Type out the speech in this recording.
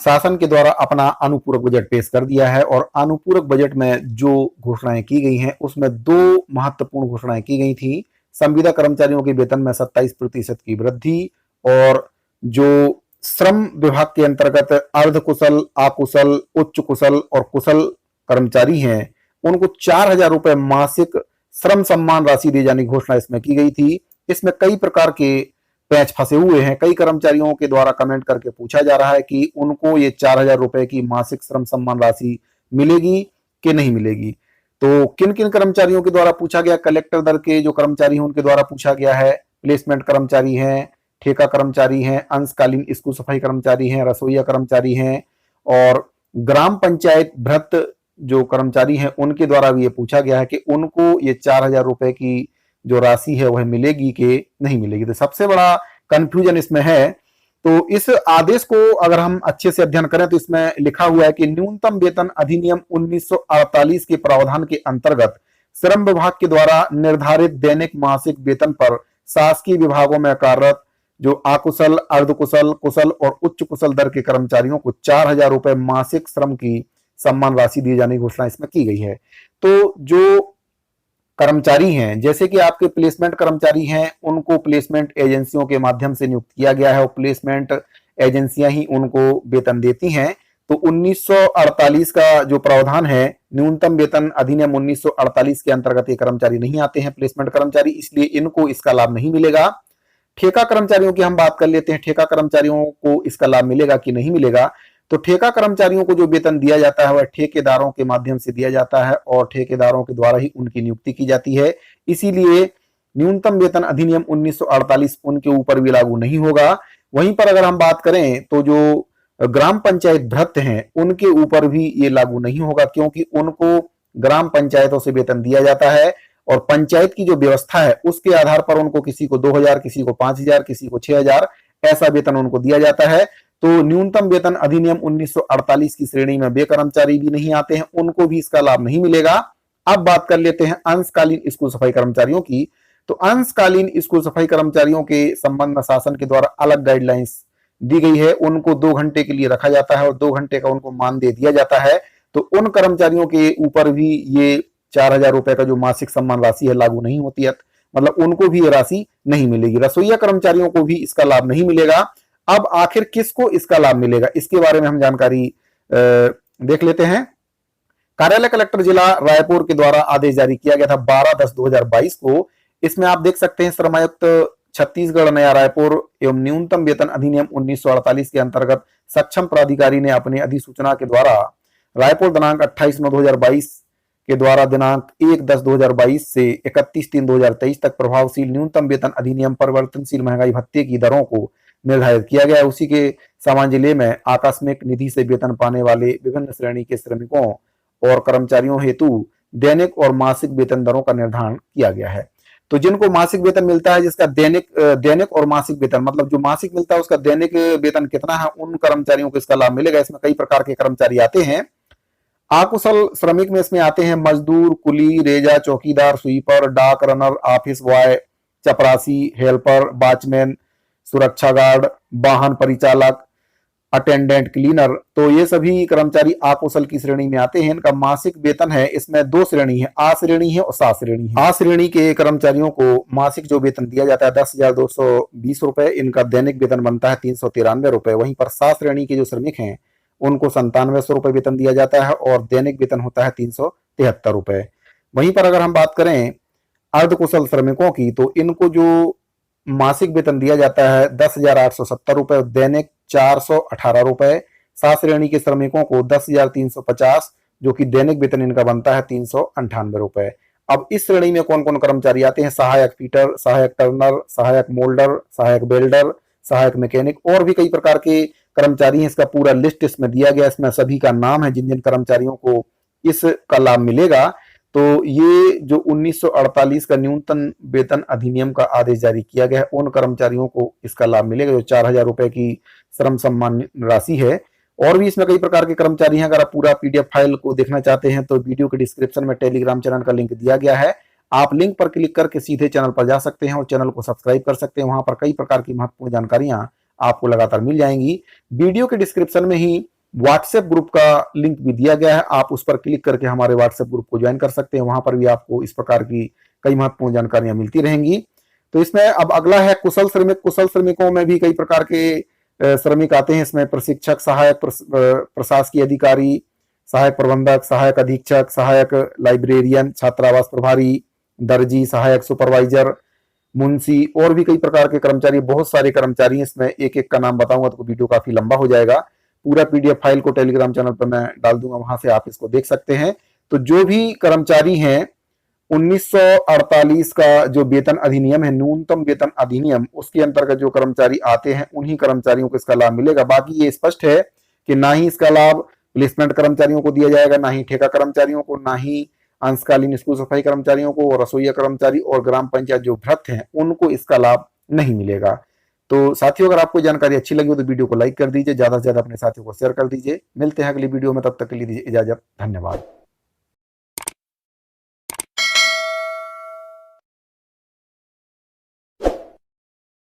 शासन के द्वारा अपना अनुपूरक बजट पेश कर दिया है और अनुपूरक बजट में जो घोषणाएं की गई हैं उसमें दो महत्वपूर्ण घोषणाएं की गई थी। संविदा कर्मचारियों के वेतन में 27% की वृद्धि और जो श्रम विभाग के अंतर्गत अर्ध कुशल, अकुशल, उच्च कुशल और कुशल कर्मचारी हैं उनको 4,000 रुपए मासिक श्रम सम्मान राशि दिए जाने की घोषणा इसमें की गई थी। इसमें कई प्रकार के पैच फंसे हुए हैं। कई कर्मचारियों के द्वारा कमेंट करके पूछा जा रहा है कि उनको ये 4,000 रुपए की मासिक श्रम सम्मान राशि मिलेगी कि नहीं मिलेगी। तो किन किन कर्मचारियों के द्वारा पूछा गया? कलेक्टर दर के जो कर्मचारी हैं उनके द्वारा पूछा गया है, प्लेसमेंट कर्मचारी हैं, ठेका कर्मचारी हैं, अंशकालीन स्कूल सफाई कर्मचारी हैं, रसोईया कर्मचारी हैं और ग्राम पंचायत भृत्य जो कर्मचारी हैं उनके द्वारा भी ये पूछा गया है कि उनको ये 4,000 रुपए की जो राशि है वह मिलेगी कि नहीं मिलेगी। तो सबसे बड़ा कंफ्यूजन इसमें है। तो इस आदेश को अगर हम अच्छे से अध्ययन करें तो इसमें लिखा हुआ है कि न्यूनतम वेतन अधिनियम 1948 के प्रावधान के अंतर्गत श्रम विभाग के द्वारा निर्धारित दैनिक मासिक वेतन पर शासकीय विभागों में कार्यरत जो अकुशल, अर्धकुशल, कुशल और उच्च कुशल दर के कर्मचारियों को 4,000 रुपए मासिक श्रम की सम्मान राशि दिए जाने की घोषणा इसमें की गई है। तो जो कर्मचारी हैं, जैसे कि आपके प्लेसमेंट कर्मचारी हैं, उनको प्लेसमेंट एजेंसियों के माध्यम से नियुक्त किया गया है और प्लेसमेंट एजेंसियां ही उनको वेतन देती हैं। तो 1948 का जो प्रावधान है, न्यूनतम वेतन अधिनियम 1948 के अंतर्गत ये कर्मचारी नहीं आते हैं प्लेसमेंट कर्मचारी, इसलिए इनको इसका लाभ नहीं मिलेगा। ठेका कर्मचारियों की हम बात कर लेते हैं, ठेका कर्मचारियों को इसका लाभ मिलेगा कि नहीं मिलेगा। तो ठेका कर्मचारियों को जो वेतन दिया जाता है वह ठेकेदारों के माध्यम से दिया जाता है और ठेकेदारों के द्वारा ही उनकी नियुक्ति की जाती है। इसीलिए न्यूनतम वेतन अधिनियम 1948 उनके ऊपर भी लागू नहीं होगा। वहीं पर अगर हम बात करें तो जो ग्राम पंचायत भृत्य हैं उनके ऊपर भी ये लागू नहीं होगा, क्योंकि उनको ग्राम पंचायतों से वेतन दिया जाता है और पंचायत की जो व्यवस्था है उसके आधार पर उनको किसी को 2,000, किसी को 5,000, किसी को 6,000 ऐसा वेतन उनको दिया जाता है। तो न्यूनतम वेतन अधिनियम 1948 की श्रेणी में वे कर्मचारी भी नहीं आते हैं, उनको भी इसका लाभ नहीं मिलेगा। अब बात कर लेते हैं अंशकालीन स्कूल सफाई कर्मचारियों की। तो अंशकालीन स्कूल सफाई कर्मचारियों के संबंध में शासन के द्वारा अलग गाइडलाइंस दी गई है। उनको 2 घंटे के लिए रखा जाता है और 2 घंटे का उनको मानदेय दिया जाता है। तो उन कर्मचारियों के ऊपर भी ये 4,000 रुपए का जो मासिक सम्मान राशि है लागू नहीं होती है, मतलब उनको भी ये राशि नहीं मिलेगी। रसोईया कर्मचारियों को भी इसका लाभ नहीं मिलेगा। अब आखिर किसको इसका लाभ मिलेगा, इसके बारे में हम जानकारी देख लेते हैं। कार्यालय कलेक्टर जिला रायपुर के द्वारा आदेश जारी किया गया था 12/10/2022 को। इसमें आप देख सकते हैं श्रमायुक्त छत्तीसगढ़ नया रायपुर एवं न्यूनतम वेतन अधिनियम 1948 के अंतर्गत सक्षम प्राधिकारी ने अपनी अधिसूचना के द्वारा रायपुर दिनांक 28/9/2022 के द्वारा दिनांक 1/10/2022 से 31/3/2023 तक प्रभावशील न्यूनतम वेतन अधिनियम परिवर्तनशील महंगाई भत्ते की दरों को निर्धारित किया गया है। उसी के समान जिले में आकस्मिक निधि से वेतन पाने वाले विभिन्न श्रेणी के श्रमिकों और कर्मचारियों हेतु दैनिक और मासिक वेतन दरों का निर्धारण किया गया है। तो जिनको मासिक वेतन मिलता है, जिसका दैनिक और मासिक वेतन मतलब जो मासिक मिलता है उसका दैनिक वेतन कितना है, उन कर्मचारियों को इसका लाभ मिलेगा। इसमें कई प्रकार के कर्मचारी आते हैं। अकुशल श्रमिक में इसमें आते हैं मजदूर, कुली, रेजा, चौकीदार, स्वीपर, डाक रनर, ऑफिस बॉय, चपरासी, हेल्पर, वॉचमैन, सुरक्षा गार्ड, वाहन परिचालक, अटेंडेंट, क्लीनर। तो ये सभी कर्मचारी अकुशल की श्रेणी में आते हैं। इनका मासिक वेतन है, इसमें 2 श्रेणी है, आ श्रेणी है और सा श्रेणी है। आ श्रेणी के कर्मचारियों को मासिक जो वेतन दिया जाता है 10,220 रुपए, इनका दैनिक वेतन बनता है 393 रुपए। वहीं पर सा श्रेणी के जो श्रमिक हैं उनको 9700 रुपए वेतन दिया जाता है और दैनिक वेतन होता है 373 रुपए। वहीं पर अगर हम बात करें अर्धकुशल श्रमिकों की, तो इनको जो मासिक वेतन दिया जाता है 10,870 रुपए और दैनिक 418 रुपए। सा श्रेणी के श्रमिकों को 10,350, जो कि दैनिक वेतन इनका बनता है 398 रुपए। अब इस श्रेणी में कौन कौन कर्मचारी आते हैं? सहायक फीटर, सहायक टर्नर, सहायक मोल्डर, सहायक बेल्डर, सहायक मैकेनिक और भी कई प्रकार के कर्मचारी हैं। इसका पूरा लिस्ट इसमें दिया गया, इसमें सभी का नाम है जिन जिन कर्मचारियों को इसका लाभ मिलेगा। तो ये जो 1948 का न्यूनतम वेतन अधिनियम का आदेश जारी किया गया है, उन कर्मचारियों को इसका लाभ मिलेगा जो 4,000 रुपए की श्रम सम्मान राशि है। और भी इसमें कई प्रकार के कर्मचारी हैं। अगर आप पूरा पीडीएफ फाइल को देखना चाहते हैं तो वीडियो के डिस्क्रिप्शन में टेलीग्राम चैनल का लिंक दिया गया है, आप लिंक पर क्लिक करके सीधे चैनल पर जा सकते हैं और चैनल को सब्सक्राइब कर सकते हैं। वहां पर कई प्रकार की महत्वपूर्ण जानकारियां आपको लगातार मिल जाएंगी। वीडियो के डिस्क्रिप्शन में ही व्हाट्सएप ग्रुप का लिंक भी दिया गया है, आप उस पर क्लिक करके हमारे व्हाट्सएप ग्रुप को ज्वाइन कर सकते हैं। वहां पर भी आपको इस प्रकार की कई महत्वपूर्ण जानकारियां मिलती रहेंगी। तो इसमें अब अगला है कुशल श्रमिक। कुशल श्रमिकों में भी कई प्रकार के श्रमिक आते हैं। इसमें प्रशिक्षक, सहायक प्रशासकीय अधिकारी, सहायक प्रबंधक, सहायक अधीक्षक, सहायक लाइब्रेरियन, छात्रावास प्रभारी, दर्जी, सहायक सुपरवाइजर, मुंशी और भी कई प्रकार के कर्मचारी, बहुत सारे कर्मचारी हैं। इसमें एक एक का नाम बताऊंगा तो वीडियो काफी लंबा हो जाएगा। पूरा पीडीएफ फाइल को टेलीग्राम चैनल पर मैं डाल दूंगा, वहां से आप इसको देख सकते हैं। तो जो भी कर्मचारी हैं 1948 का जो वेतन अधिनियम है, न्यूनतम वेतन अधिनियम, उसके अंतर्गत जो कर्मचारी आते हैं उन्हीं कर्मचारियों को इसका लाभ मिलेगा। बाकी ये स्पष्ट है कि ना ही इसका लाभ प्लेसमेंट कर्मचारियों को दिया जाएगा, ना ही ठेका कर्मचारियों को, ना ही अंशकालीन स्कूल सफाई कर्मचारियों को, और रसोईया कर्मचारी और ग्राम पंचायत जो भ्रष्ट हैं उनको इसका लाभ नहीं मिलेगा। तो साथियों, अगर आपको जानकारी अच्छी लगी हो तो वीडियो को लाइक कर दीजिए, ज्यादा से ज्यादा अपने साथियों को शेयर कर दीजिए। मिलते हैं अगली वीडियो में, तब तक के लिए दीजिए इजाजत। धन्यवाद।